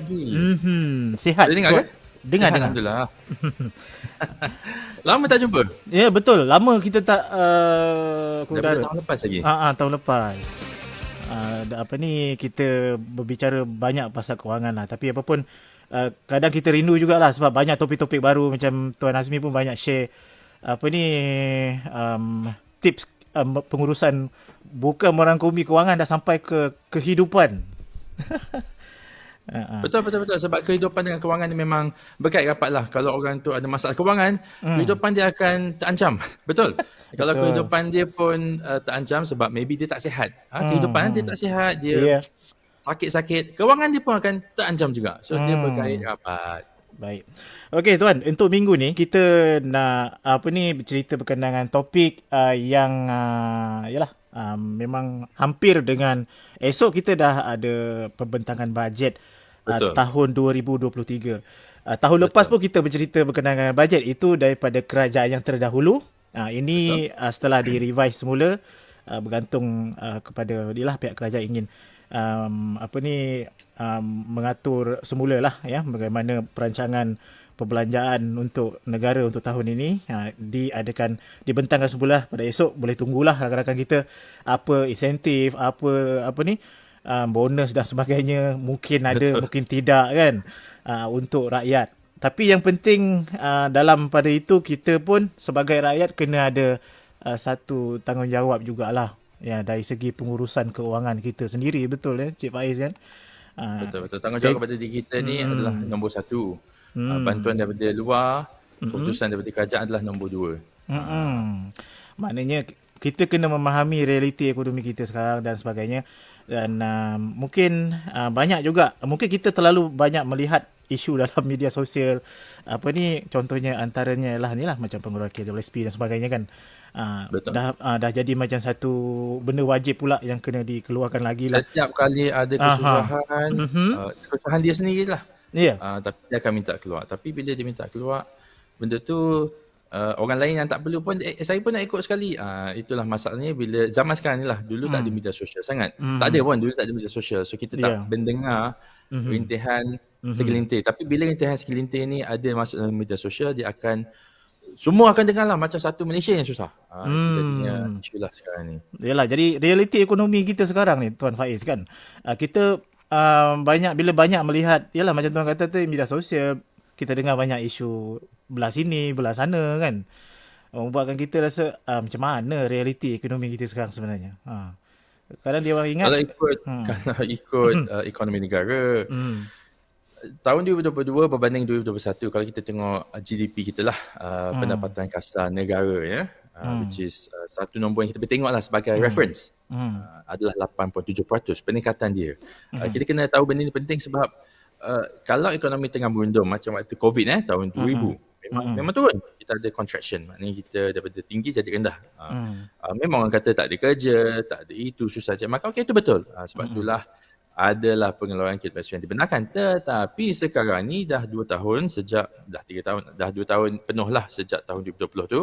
lagi. Sihat Boleh dengar ke? tuan? Dengar, Sihat dengar. Alhamdulillah. Lama tak jumpa. Ya, betul. Lama kita tak ke Daripada udara. tahun lepas lagi. Tahun lepas. Apa ni, kita berbicara banyak pasal kewangan lah. Tapi apa pun, kadang kita rindu jugalah sebab banyak topik-topik baru. Macam Tuan Azmi pun banyak share apa ni, tips pengurusan, bukan merangkumi kewangan, dah sampai ke kehidupan. Betul, betul, betul. Sebab kehidupan dengan kewangan ni memang berkait rapat lah. Kalau orang tu ada masalah kewangan, kehidupan dia akan terancam. Betul. Kalau Betul. kehidupan dia pun terancam sebab maybe dia tak sihat. Kehidupan dia Hmm. tak sihat, dia Ya. sakit-sakit, kewangan dia pun akan terancam juga. So dia berkait Hmm. rapat. Baik. Okey tuan, untuk minggu ni kita nak apa ni, bercerita berkenaan dengan topik yang yalah, memang hampir dengan esok kita dah ada pembentangan bajet Betul. tahun 2023. Tahun lepas Betul. pun kita bercerita berkenaan dengan bajet itu daripada kerajaan yang terdahulu. Betul. Ini setelah di-revise semula, bergantung kepada dialah pihak kerajaan ingin apa ni, mengatur semula lah ya, bagaimana perancangan perbelanjaan untuk negara untuk tahun ini diadakan, dibentangkan semula pada esok. Boleh tunggulah rakan-rakan kita apa insentif, apa ni, bonus dan sebagainya, mungkin ada Betul. mungkin tidak kan, untuk rakyat. Tapi yang penting dalam pada itu, kita pun sebagai rakyat kena ada satu tanggungjawab jugalah ya, dari segi pengurusan keuangan kita sendiri. Betul ya Cik Faiz kan? Betul, betul. Tanggungjawab kepada diri kita ni adalah nombor satu. Bantuan daripada luar, keputusan daripada kerajaan adalah nombor dua. Maknanya kita kena memahami realiti ekonomi kita sekarang dan sebagainya. Dan mungkin banyak juga, mungkin kita terlalu banyak melihat isu dalam media sosial. Apa ni, contohnya antaranya lah ni lah, macam pengeluaran KWSP dan sebagainya kan. Betul. Dah jadi macam satu benda wajib pula yang kena dikeluarkan lagi lah. Setiap kali ada kesusahan, kesusahan dia sendirilah. Ya. Tapi dia akan minta keluar. Tapi bila dia minta keluar, benda tu orang lain yang tak perlu pun, saya pun nak ikut sekali. Itulah masalahnya bila zaman sekarang ni lah. Dulu tak ada media sosial sangat. Tak ada pun, dulu tak ada media sosial. So kita tak mendengar rintihan segelintir. Tapi bila rintihan segelintir ni ada masuk dalam media sosial, dia akan, semua akan dengar lah macam satu Malaysia yang susah. Itu jadinya isu lah sekarang ni. Yalah, jadi realiti ekonomi kita sekarang ni Tuan Faiz kan. Kita bila banyak melihat, yalah macam Tuan kata tu, media sosial, kita dengar banyak isu belah sini, belah sana kan. Membuatkan kita rasa macam mana realiti ekonomi kita sekarang sebenarnya. Kadang dia orang ingat kalau ikut ekonomi negara, tahun 2022 berbanding 2021, kalau kita tengok GDP kita lah, pendapatan kasar negara ya, which is satu nombor yang kita boleh tengok lah sebagai reference, adalah 8.7% peningkatan dia. Kita kena tahu benda ni penting sebab kalau ekonomi tengah merundum macam waktu COVID tahun 2000, memang turun. Kita ada contraction, maknanya kita daripada tinggi jadi rendah. Memang orang kata tak ada kerja, tak ada itu, susah cari makan. Okey, itu betul. Sebab itulah adalah pengeluaran KWSP yang dibenarkan. Tetapi sekarang ni dah 2 tahun sejak, dah 3 tahun, dah 2 tahun penuh lah sejak tahun 2020 tu,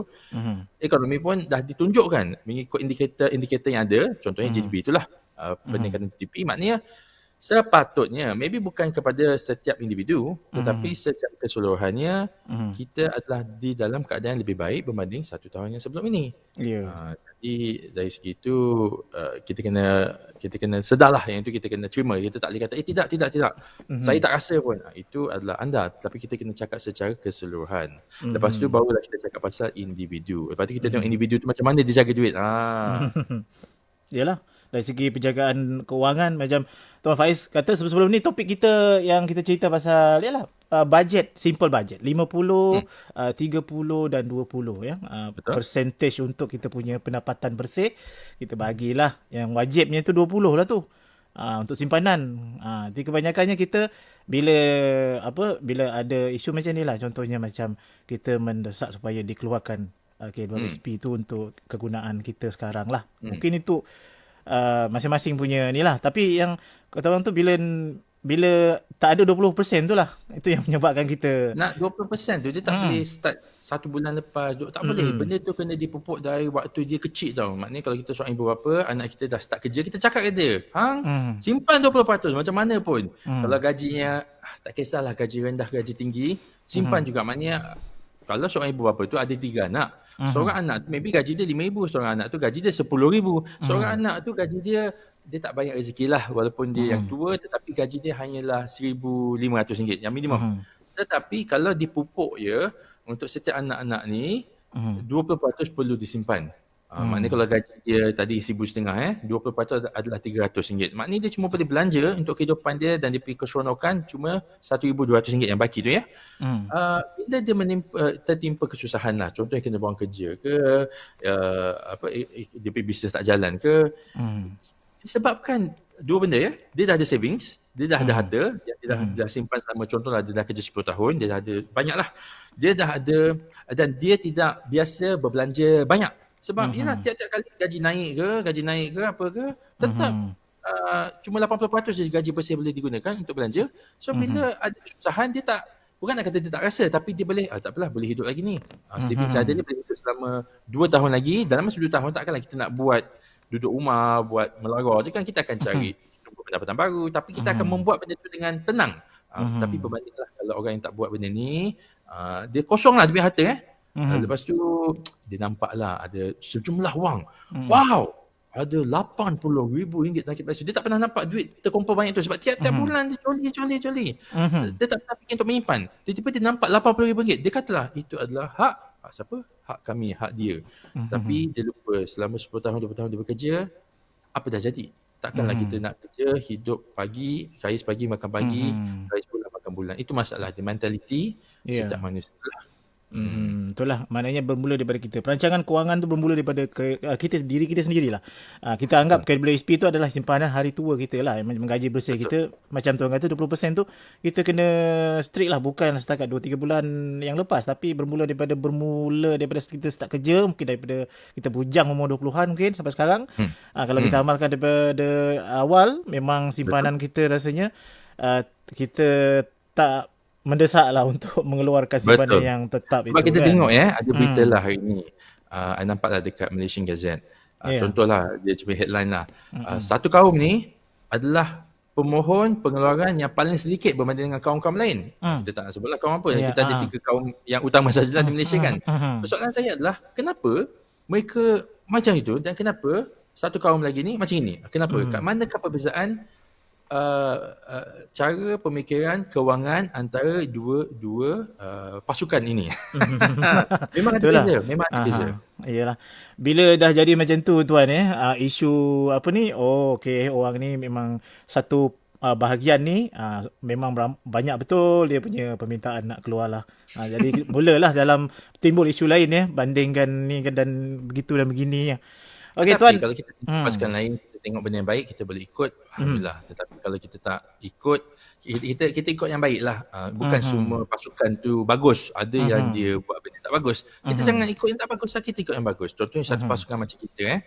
ekonomi pun dah ditunjukkan mengikut indikator yang ada, contohnya GDP itulah, peningkatan GDP. Maknanya sepatutnya, maybe bukan kepada setiap individu, tetapi secara keseluruhannya, kita adalah di dalam keadaan yang lebih baik berbanding 1 tahun yang sebelum ini. Jadi dari segi itu, kita kena sedarlah yang itu, kita kena terima. Kita tak boleh kata tidak. Saya tak rasa pun. Itu adalah anda. Tapi kita kena cakap secara keseluruhan. Lepas tu barulah kita cakap pasal individu. Lepas tu kita tengok individu tu macam mana dia jaga duit. Yalah, dari segi penjagaan keuangan, macam Tuan Faiz kata sebelum ni, topik kita yang kita cerita pasal yalah, bajet, simple bajet 50, 30 dan 20 ya. Percentage untuk kita punya pendapatan bersih, kita bagilah yang wajibnya tu 20 lah tu. Untuk simpanan. Jadi kebanyakannya kita bila ada isu macam ni lah, contohnya macam kita mendesak supaya dikeluarkan KWSP tu untuk kegunaan kita sekarang lah. Mungkin itu masing-masing punya ni lah. Tapi yang kata orang tu, bila bila tak ada 20% tu lah. Itu yang menyebabkan kita Nak 20% tu dia tak boleh start 1 bulan lepas. Tak boleh. Benda tu kena dipupuk dari waktu dia kecil tau. Maknanya kalau kita seorang ibu bapa, anak kita dah start kerja, kita cakap ke dia, simpan 20% macam mana pun. Kalau gajinya, tak kisahlah gaji rendah, gaji tinggi, simpan juga. Maknanya kalau seorang ibu bapa tu ada 3 anak. Seorang anak tu maybe gaji dia 5,000, seorang anak tu gaji dia 10,000. Seorang anak tu gaji dia tak banyak rezeki lah walaupun dia yang tua, tetapi gaji dia hanyalah RM1,500 yang minimum. Tetapi kalau dipupuk ya, untuk setiap anak-anak ni 20% perlu disimpan. Maknanya kalau gaji dia tadi RM1,500, 20% adalah RM300. Maknanya dia cuma boleh belanja untuk kehidupan dia dan dia pergi keseronokan cuma RM1,200 yang baki tu ya. Bila dia tertimpa kesusahan lah, contohnya kena buang kerja ke, dia pergi bisnes tak jalan ke, disebabkan 2 benda ya. Dia dah ada savings, dia dah ada harta, dia dah simpan selama, contohlah dia dah kerja 10 tahun, dia dah ada banyak lah. Dia dah ada, dan dia tidak biasa berbelanja banyak. Sebab yalah, tiap-tiap kali gaji naik ke apa ke, tetap cuma 80% je gaji bersih boleh digunakan untuk belanja. So bila ada kesusahan, dia tak, bukan nak kata dia tak rasa, tapi dia boleh, tak apalah, boleh hidup lagi ni. Savings ada ni boleh hidup selama 2 tahun lagi. Dalam masa 2 tahun takkanlah kita nak buat duduk rumah, buat melarang je kan. Kita akan cari pendapatan baru, tapi kita akan membuat benda tu dengan tenang. Tapi berbandinglah kalau orang yang tak buat benda ni, dia kosong lah dia punya harta lepas tu dia nampak lah ada sejumlah wang. Wow, ada RM80,000 nakit lepas tu. Dia tak pernah nampak duit terkumpul banyak tu sebab tiap-tiap bulan dia coli. Dia tak pernah fikir untuk menyimpan. Tiba-tiba dia nampak RM80,000. Dia katalah itu adalah hak siapa? Hak kami, hak dia. Tapi dia lupa selama 10 tahun, 20 tahun dia bekerja, apa dah jadi? Takkanlah kita nak kerja, hidup pagi, kais pagi makan pagi, kais bulan makan bulan. Itu masalah dia, mentaliti setiap manusia lah. Itulah maknanya bermula daripada kita. Perancangan kewangan tu bermula daripada kita, diri kita sendirilah. Kita anggap KWSP tu adalah simpanan hari tua kita lah, menggaji bersih kita. Macam tuan kata 20% tu kita kena strict lah, bukan setakat 2-3 bulan yang lepas, tapi bermula daripada kita start kerja, mungkin daripada kita bujang umur 20-an mungkin sampai sekarang. Kalau kita amalkan daripada awal, memang simpanan kita rasanya kita tak mendesak lah untuk mengeluarkan simpanan yang tetap. Sebab itu kita kan. tengok ada berita lah hari ni. I nampak lah dekat Malaysian Gazette. Contohlah, dia cuma headline lah. Satu kaum ni adalah pemohon pengeluaran yang paling sedikit berbanding dengan kaum-kaum lain. Kita tak nak sebutlah kaum apa. Kita ada 3 kaum yang utama sajalah di Malaysia kan. Persoalan saya adalah, kenapa mereka macam itu dan kenapa satu kaum lagi ni macam ini? Kenapa? Kat manakah perbezaan cara pemikiran kewangan antara dua pasukan ini? Memang ada beza, memang ada beza. Iyalah. Bila dah jadi macam tu tuan isu apa ni, okey, orang ni memang satu bahagian ni memang banyak betul dia punya permintaan nak keluar lah. Jadi mulalah dalam timbul isu lain bandingkan ni dan begitu dan begini. Okey tuan, kalau kita pasukan lain, tengok benda yang baik, kita boleh ikut, alhamdulillah. Tetapi kalau kita tak ikut, kita ikut yang baik lah. Bukan semua pasukan tu bagus, ada yang dia buat benda tak bagus. Kita jangan ikut yang tak bagus lah, kita ikut yang bagus. Contohnya satu pasukan macam kita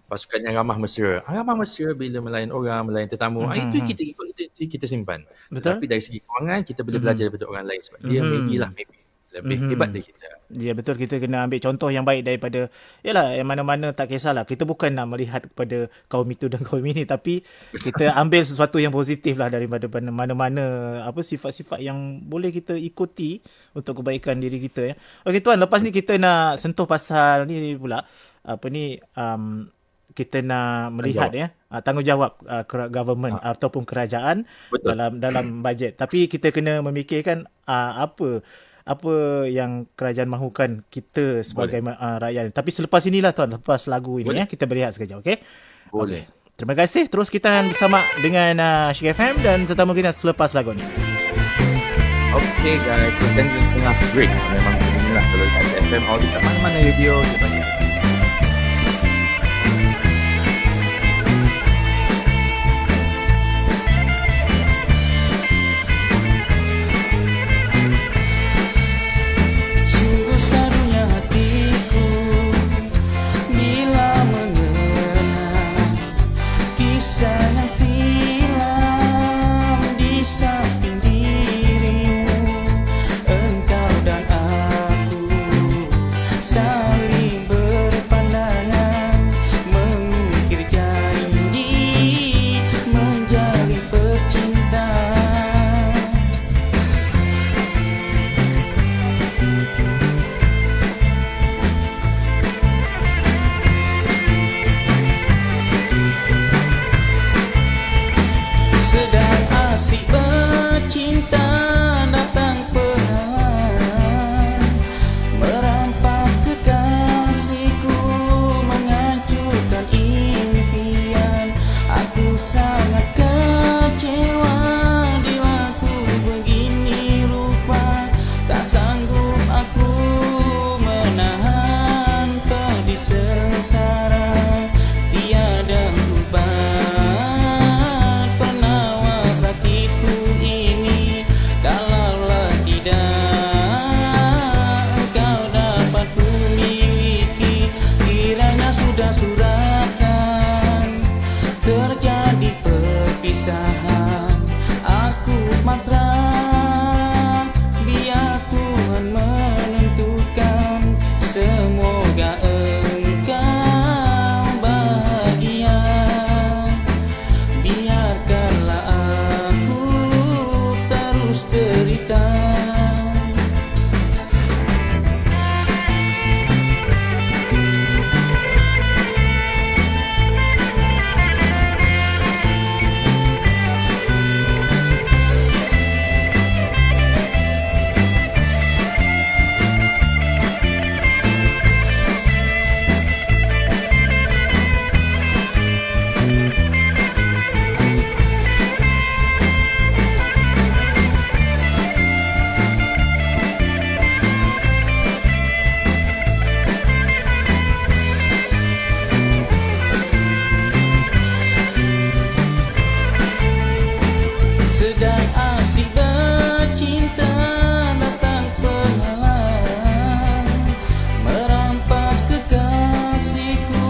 pasukan yang ramah mesra. Ramah mesra bila melayan orang, melayan tetamu, itu kita ikut, itu kita simpan. Betul? Tetapi dari segi kewangan, kita boleh belajar daripada orang lain sebab dia maybe lebih hebat dari kita. Ya betul, kita kena ambil contoh yang baik daripada, yalah, yang mana-mana tak kisahlah. Kita bukan nak melihat kepada kaum itu dan kaum ini, tapi kita ambil sesuatu yang positif lah daripada mana-mana sifat-sifat yang boleh kita ikuti untuk kebaikan diri kita. Okey tuan, lepas ni kita nak sentuh pasal ni pula, kita nak melihat tanggungjawab government ataupun kerajaan dalam bajet. Tapi kita kena memikirkan apa yang kerajaan mahukan kita sebagai rakyat. Tapi selepas inilah tuan, lepas lagu ini kita berehat sekejap, okey? Boleh. Okay. Terima kasih. Terus kita bersama dengan Shik FM dan tetamu kita selepas lagu ni. Okey guys, kita tengah break. Memang inilah kalau kat FM kita mana-mana radio kita banyak. Silam di terus derita. Sedang asyik bercinta, datang penghalang, merampas kekasihku,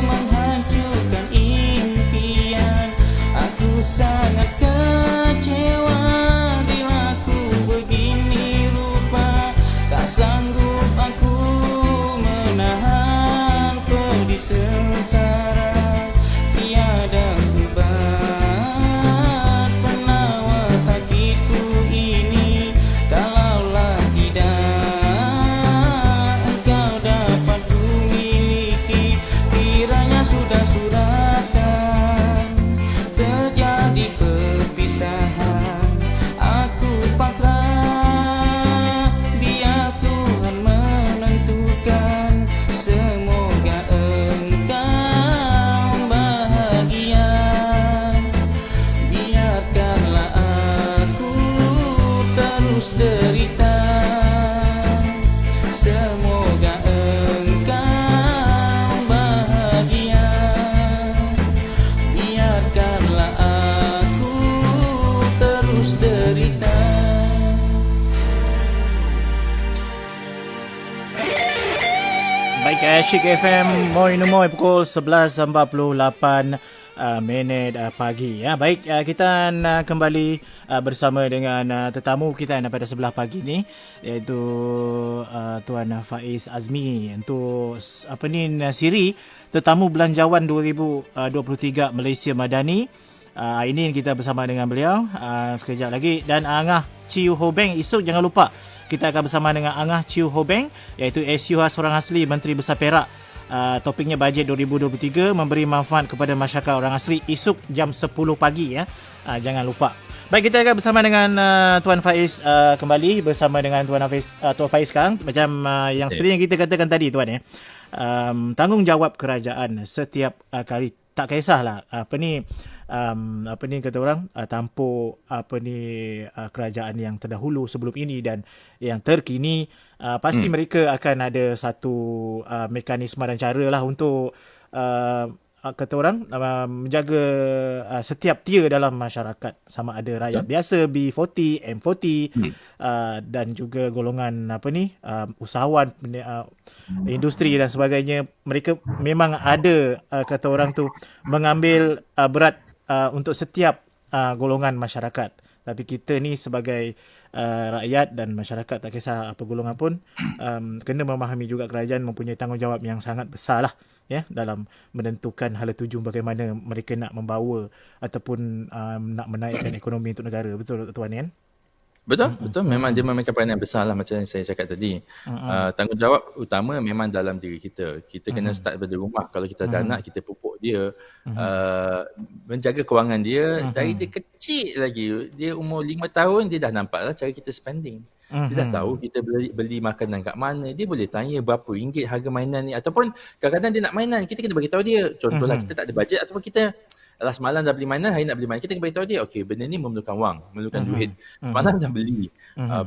menghancurkan impian. Aku sangat kecewa bila ku begini rupa, tak sanggup aku menahan pedih sengsara. Tiada obat penawar sakitku ini, kalaulah tidak engkau dapat ku miliki. Kiranya sudah suratan terjadi perpisahan, aku pasrah biar Tuhan menentukan. Semoga engkau bahagia, biarkanlah aku terus derita. Semoga engkau bahagia, biarkanlah aku terus derita. Baik, Asyik FM Moi Numoy pukul 11.48 minit pagi. Ya, baik, kita kembali bersama dengan tetamu kita pada sebelah pagi ni, iaitu Tuan Faiz Azmi untuk siri Tetamu Belanjawan 2023 Malaysia Madani. Ini kita bersama dengan beliau sekejap lagi, dan Angah Chew Ho Beng esok jangan lupa. Kita akan bersama dengan Angah Chew Ho Beng, iaitu SUH Orang Asli Menteri Besar Perak. Topiknya bajet 2023 memberi manfaat kepada masyarakat orang asli, esok jam 10 pagi ya. Jangan lupa. Baik, kita akan bersama dengan Tuan Faiz kembali bersama dengan Tuan Faiz sekarang, macam yang seperti yang kita katakan tadi Tuan ya. Tanggungjawab kerajaan setiap kali, tak kisahlah kata orang tampuk kerajaan yang terdahulu sebelum ini dan yang terkini, pasti mereka akan ada satu mekanisme dan cara lah untuk kata orang menjaga setiap tier dalam masyarakat, sama ada rakyat biasa, B40, M40 dan juga golongan usahawan, industri dan sebagainya. Mereka memang ada kata orang tu mengambil berat untuk setiap golongan masyarakat. Tapi kita ni sebagai rakyat dan masyarakat, tak kisah apa golongan pun, kena memahami juga kerajaan mempunyai tanggungjawab yang sangat besar lah ya, dalam menentukan hala tuju bagaimana mereka nak membawa ataupun nak menaikkan ekonomi untuk negara. Betul Tuan kan? Betul. Memang dia memainkan peranan besar lah, macam yang saya cakap tadi. Tanggungjawab utama memang dalam diri kita. Kita kena start daripada rumah. Kalau kita ada anak, kita pupuk dia, menjaga kewangan dia dari dia kecil lagi. Dia umur 5 tahun, dia dah nampak lah cara kita spending. Dia dah tahu kita beli makanan kat mana. Dia boleh tanya berapa ringgit harga mainan ni. Ataupun kadang-kadang dia nak mainan, kita kena bagi tahu dia. Contohlah kita tak ada bajet, ataupun kita semalam dah beli mainan, hari nak beli mainan, kita kena beritahu dia, okey, benda ni memerlukan wang, memerlukan duit. Semalam dah beli,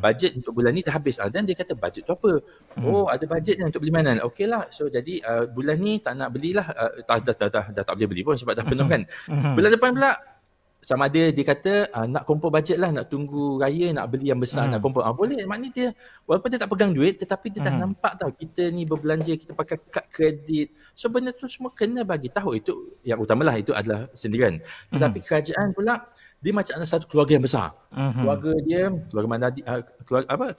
bajet untuk bulan ni dah habis. Dan dia kata, bajet tu apa? Oh, ada bajet ni untuk beli mainan. Okey lah, so jadi bulan ni tak nak belilah, dah tak boleh beli pun sebab dah penuh kan. Bulan depan pula, sama ada dia kata nak kumpul bajet lah, nak tunggu raya, nak beli yang besar, nak kumpul. Boleh, maknanya dia, walaupun dia tak pegang duit, tetapi dia dah nampak tau, kita ni berbelanja, kita pakai kad kredit. So benda tu semua kena bagi tahu. Itu yang utamalah, itu adalah sendirian. Tetapi kerajaan pula, dia macam ada satu keluarga yang besar. Keluarga dia, keluarga Madani,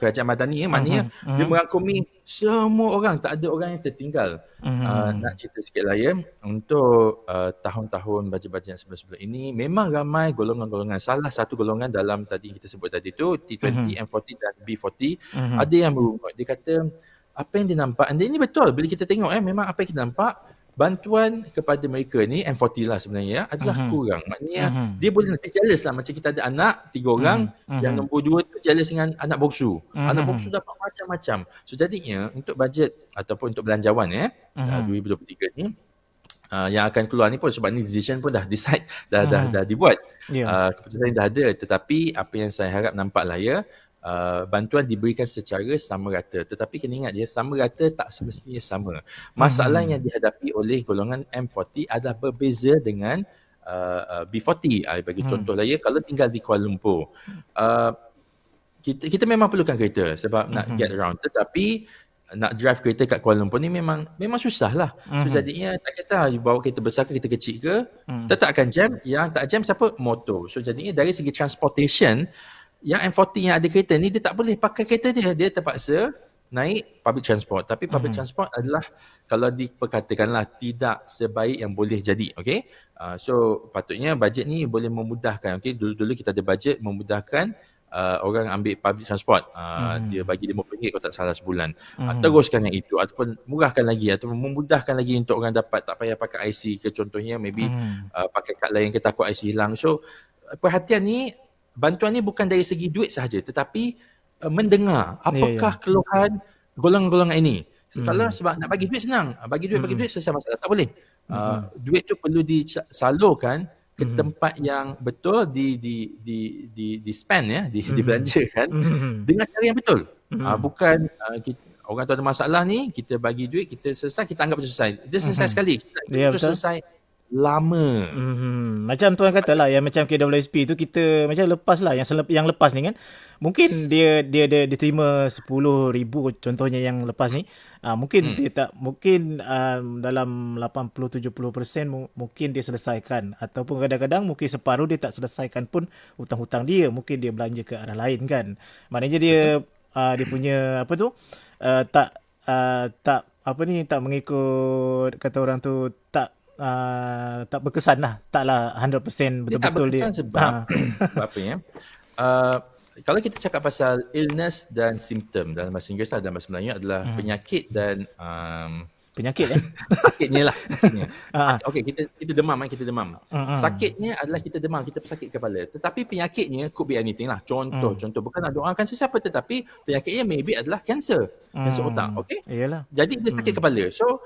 kerajaan Madani maknanya dia merangkumi semua orang, tak ada orang yang tertinggal. Nak cerita sikit lah ya, untuk tahun-tahun bajet-bajet sebelum-sebelum ini memang ramai golongan-golongan. Salah satu golongan dalam tadi kita sebut tadi tu T20, M40 dan B40, ada yang merungut. Dia kata apa yang dia nampak, dan ini betul bila kita tengok memang apa yang kita nampak, bantuan kepada mereka ni M40 lah sebenarnya adalah kurang. Maknanya dia boleh nanti jealous lah, macam kita ada anak 3 orang, yang nombor 2 tu jealous dengan anak bongsu. Anak bongsu dapat macam-macam. So jadinya untuk bajet ataupun untuk belanjawan 2023 ni yang akan keluar ni pun, sebab ni decision pun dah decide, dah dibuat. Keputusan dah ada, tetapi apa yang saya harap nampak lah ya, bantuan diberikan secara sama rata. Tetapi kena ingat dia, sama rata tak semestinya sama. Masalah yang dihadapi oleh golongan M40 adalah berbeza dengan B40. Bagi contoh lah ya, kalau tinggal di Kuala Lumpur, kita memang perlukan kereta sebab nak get around. Tetapi nak drive kereta kat Kuala Lumpur ni memang susah lah. So jadinya tak kisah bawa kereta besar ke kereta kecil ke, tetap akan jam. Yang tak jam siapa? Motor. So jadinya dari segi transportation, yang M40 yang ada kereta ni dia tak boleh pakai kereta dia terpaksa naik public transport. Tapi public transport adalah, kalau diperkatakanlah, tidak sebaik yang boleh jadi. Okay? So patutnya bajet ni boleh memudahkan. Okay? Dulu-dulu kita ada bajet memudahkan orang ambil public transport. Dia bagi RM50 kalau tak salah sebulan. Teruskan yang itu, ataupun murahkan lagi, ataupun memudahkan lagi untuk orang dapat, tak payah pakai IC ke contohnya, maybe pakai kad lain ke, takut IC hilang. So perhatian ni, bantuan ni bukan dari segi duit sahaja, tetapi mendengar apakah keluhan golongan-golongan ini. So, kalau sebab nak bagi duit senang, bagi duit selesai masalah, tak boleh. Duit tu perlu disalurkan ke tempat yang betul, di spend ya, dibelanjakan dengan cara yang betul. Bukan orang tu ada masalah ni, kita bagi duit, kita selesai, kita anggap selesai. Dia selesai sekali, kita selesai lama. Macam tuan kata lah, yang macam KWSP tu kita macam lepas lah, yang lepas ni kan, mungkin dia terima 10,000 contohnya yang lepas ni, mungkin dia tak, mungkin dalam 80-70% mungkin dia selesaikan, ataupun kadang-kadang mungkin separuh dia tak selesaikan pun hutang-hutang dia, mungkin dia belanja ke arah lain kan. Maknanya dia dia punya apa tu, tak mengikut kata orang tu, tak berkesan lah, taklah 100% betul-betul dia. Tak berkesan sebab apa ya? Kalau kita cakap pasal illness dan symptom dalam bahasa Inggeris lah, dalam bahasa Melayu adalah penyakit dan penyakit sakitnya lah. Okey, kita demam kita demam. Sakitnya adalah kita demam, kita sakit kepala. Tetapi penyakitnya could be anything lah. Contoh bukan ada orang kanser siapa, tetapi penyakitnya maybe adalah kanser otak. Okey? Iyalah. Jadi dia sakit kepala. So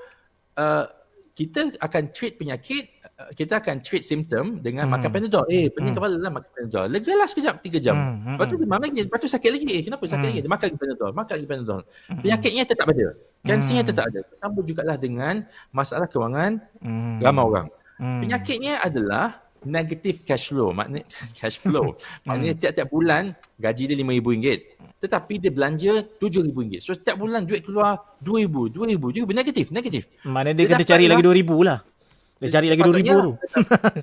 kita akan treat penyakit, kita akan treat simptom dengan makan Panadol. Pening kepala lah, makan Panadol. Legalah sekejap, 3 jam. Lepas tu demam lagi, lepas tu sakit lagi. Kenapa sakit lagi? Dia makan lagi Panadol. Penyakitnya tetap ada. Kansernya tetap ada. Sambung jugalah dengan masalah kewangan ramai orang. Penyakitnya adalah negative cash flow. Maknanya tiap-tiap bulan gaji dia RM5,000. Tetapi dia belanja RM7,000. So setiap bulan duit keluar RM2,000. Negatif. Maknanya dia kena cari lagi RM2,000 lah. Dia cari lagi RM2,000 tu.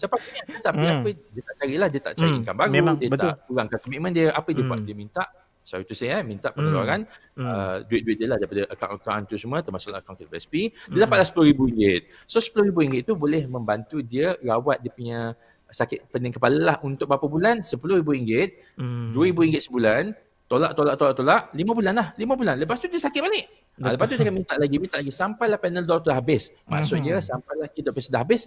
Sepatutnya. Tetapi apa dia tak carilah, dia tak cari income baru. Memang, dia betul. tak kurangkan komitmen dia. Apa dia buat? Dia minta, sorry to say, minta pengeluaran duit-duit dia lah daripada akaun-akaun tu semua, termasuk akaun KWSP. Dia dapatlah RM10,000. So RM10,000 tu boleh membantu dia rawat dia punya sakit pening kepala lah untuk berapa bulan? RM10,000, RM2,000 sebulan. Tolak 5 bulan lah. 5 bulan. Lepas tu dia sakit balik. Lepas tu dia akan minta lagi sampailah Panadol tu habis. Maksudnya sampailah kita dah habis,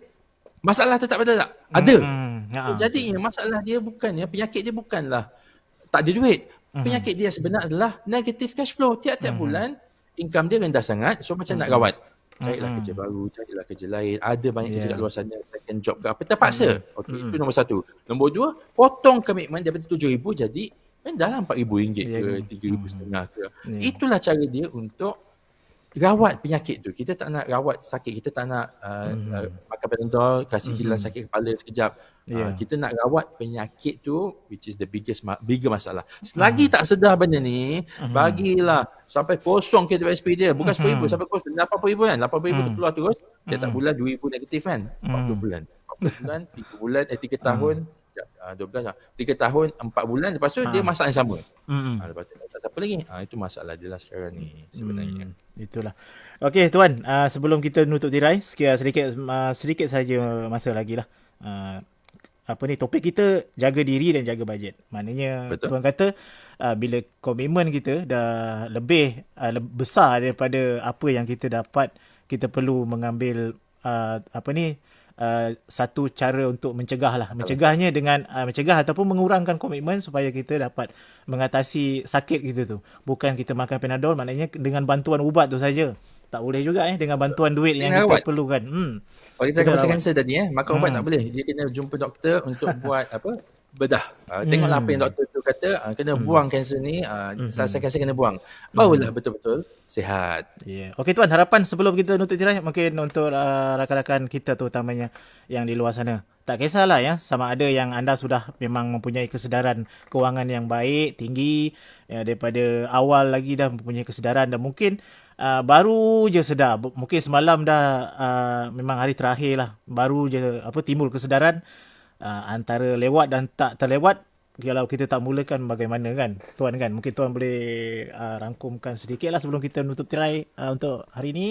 masalah tetap ada tak? Ada. So, jadinya masalah dia bukannya, penyakit dia bukanlah tak ada duit. Penyakit dia sebenarnya adalah negative cash flow. Tiap-tiap bulan income dia rendah sangat. So macam nak rawat, carilah kerja baru, carilah kerja lain. Ada banyak kerja kat luar sana, second job ke apa, terpaksa. Okey, itu nombor 1. Nombor 2, potong komitmen daripada RM7,000 jadi dah lah RM4,000 ke RM3,500 ke. Itulah cara dia untuk rawat penyakit tu. Kita tak nak rawat sakit, kita tak nak makan Panadol kasih hilang sakit kepala sekejap. Kita nak rawat penyakit tu, which is the bigger masalah. Selagi tak sedar benda ni, bagilah sampai kosong KWSP dia. Bukan RM10,000 sampai kosong RM8,000 kan. RM8,000 tu keluar terus. Tiap bulan RM2,000 negatif kan. 40 bulan, 3 tahun 12 3 tahun 4 bulan, lepas tu dia masalah yang sama. Lepas tu tak apa lagi. Itu masalah dia lah sekarang ni sebenarnya. Itulah. Okey tuan, sebelum kita nutup tirai, sedikit saja masa lagi lah. Topik kita jaga diri dan jaga bajet. Maknanya Betul. tuan kata bila komitmen kita dah lebih besar daripada apa yang kita dapat, kita perlu mengambil satu cara untuk mencegah lah. Mencegahnya dengan mencegah ataupun mengurangkan komitmen supaya kita dapat mengatasi sakit kita tu. Bukan kita makan Panadol, maknanya dengan bantuan ubat tu saja. Tak boleh juga dengan bantuan duit yang kita perlukan. Kalau kita rasa kanser tadi makan ubat tak boleh. Dia kena jumpa doktor untuk buat bedah. Tengoklah apa yang doktor tu kata, kena buang kanser ni, selesai kanser kena buang. Barulah betul-betul sihat. Okey tuan, harapan sebelum kita nutup tirai mungkin untuk rakan-rakan kita terutamanya yang di luar sana. Tak kisahlah sama ada yang anda sudah memang mempunyai kesedaran kewangan yang baik, tinggi, daripada awal lagi dah mempunyai kesedaran, dan mungkin baru je sedar, mungkin semalam dah memang hari terakhir lah, baru je timbul kesedaran, antara lewat dan tak terlewat. Kalau kita tak mulakan bagaimana kan tuan kan? Mungkin tuan boleh rangkumkan sedikit lah sebelum kita menutup tirai untuk hari ni.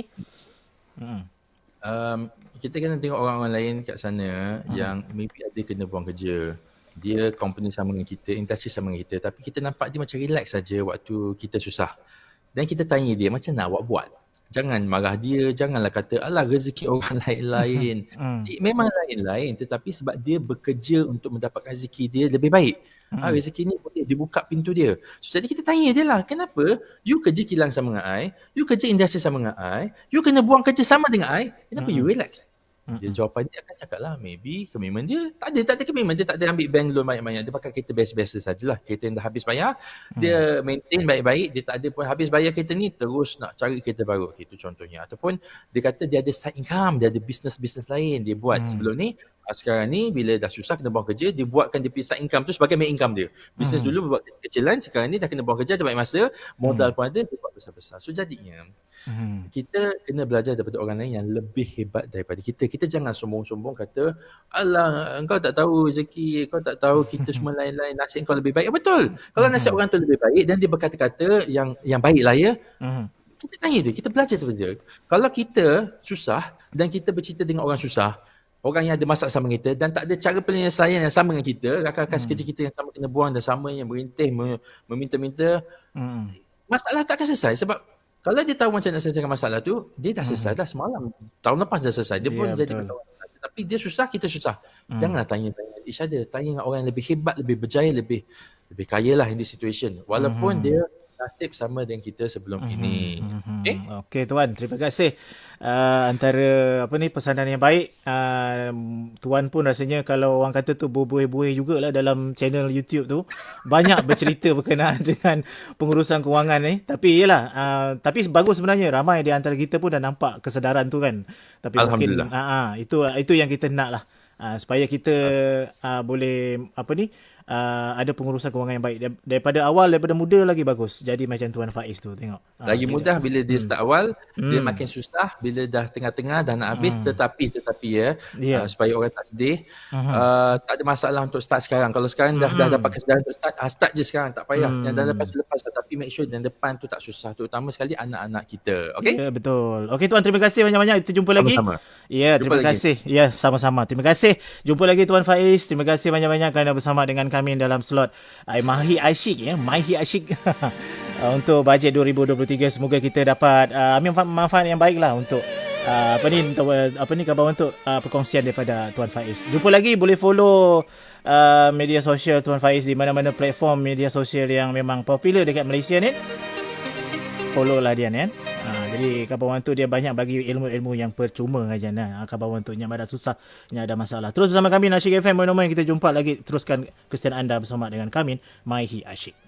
Kita kena tengok orang-orang lain kat sana yang maybe ada kena buang kerja. Dia company sama dengan kita, industri sama dengan kita, tapi kita nampak dia macam relax saja waktu kita susah. Dan kita tanya dia, macam nak awak buat? Jangan marah dia, janganlah kata alah rezeki orang lain-lain. Memang lain-lain, tetapi sebab dia bekerja untuk mendapatkan rezeki dia lebih baik. Rezeki ni boleh dibuka pintu dia. So, jadi kita tanya dia lah, kenapa you kerja kilang sama dengan I, you kerja industri sama dengan I, you kena buang kerja sama dengan I, kenapa you relax? Dia jawapan dia akan cakap lah, maybe komitmen dia tak ada komitmen, dia tak ada ambil bank loan banyak-banyak, dia pakai kereta biasa-biasa sajalah, kereta yang dah habis bayar, dia maintain baik-baik, dia tak ada pun habis bayar kereta ni terus nak cari kereta baru. Itu contohnya. Ataupun dia kata dia ada side income, dia ada business lain dia buat sebelum ni. Sekarang ni bila dah susah kena buang kerja, dia buatkan dia side income tu sebagai main income dia. Bisnes dulu buat kecilan, sekarang ni dah kena buang kerja, ada banyak masa, modal pun ada, dia buat besar-besar. So jadinya kita kena belajar daripada orang lain yang lebih hebat daripada kita. Kita jangan sombong-sombong kata, alah engkau tak tahu rezeki, kau tak tahu kita semua lain-lain, nasib kau lebih baik. Betul. Kalau nasib orang tu lebih baik dan dia berkata-kata yang baik lah kita tanya dia, kita belajar daripada dia. Kalau kita susah dan kita bercerita dengan orang susah, orang yang ada masalah sama kita dan tak ada cara penyelesaian yang sama dengan kita, rakan-rakan sekerja kita yang sama kena buang dan sama yang merintih, meminta-minta, masalah tak akan selesai. Sebab kalau dia tahu macam nak selesaikan masalah tu, dia dah selesai dah semalam. Tahun lepas dah selesai. Dia pun jadi kawan. Tapi dia susah, kita susah. Janganlah tanya-tanya each other. Tanya dengan orang yang lebih hebat, lebih berjaya, lebih kaya lah in this situation. Walaupun dia nasib sama dengan kita sebelum ini. Okey tuan, terima kasih. Antara pesanan yang baik. Tuan pun rasanya kalau orang kata tu berbuih-buih jugalah dalam channel YouTube tu. Banyak bercerita berkenaan dengan pengurusan kewangan ni. Tapi yelah, tapi bagus sebenarnya, ramai di antara kita pun dah nampak kesedaran tu kan. Tapi mungkin itu yang kita nak lah. Supaya kita boleh ada pengurusan kewangan yang baik daripada awal, daripada muda lagi bagus. Jadi macam Tuan Faiz tu tengok. Lagi mudah bila dia start awal, dia makin susah bila dah tengah-tengah dah nak habis, tetapi supaya orang tak sedih, tak ada masalah untuk start sekarang. Kalau sekarang dah dapat kesedaran untuk start je sekarang, tak payah. Yang dah lepas tapi make sure yang depan tu tak susah, terutama sekali anak-anak kita. Okey? Ya, betul. Okey tuan, terima kasih banyak-banyak. Kita jumpa lagi. Ya, terima kasih. Ya, sama-sama. Terima kasih. Jumpa lagi Tuan Faiz. Terima kasih banyak-banyak kerana bersama dengan kami dalam slot Mahi Asyik Mahi Asyik untuk bajet 2023. Semoga kita dapat ambil manfaat yang baiklah untuk khabar untuk perkongsian daripada Tuan Faiz. Jumpa lagi, boleh follow media sosial Tuan Faiz di mana-mana platform media sosial yang memang popular dekat Malaysia ni. Follow lah dia ni kan. Jadi Kabawan tu dia banyak bagi ilmu-ilmu yang percuma aja nah. Kabawan tu yang ada susah, yang ada masalah. Terus bersama kami Asyik FM, kita jumpa lagi, teruskan kesetiaan anda bersama dengan kami Mahi Asyik.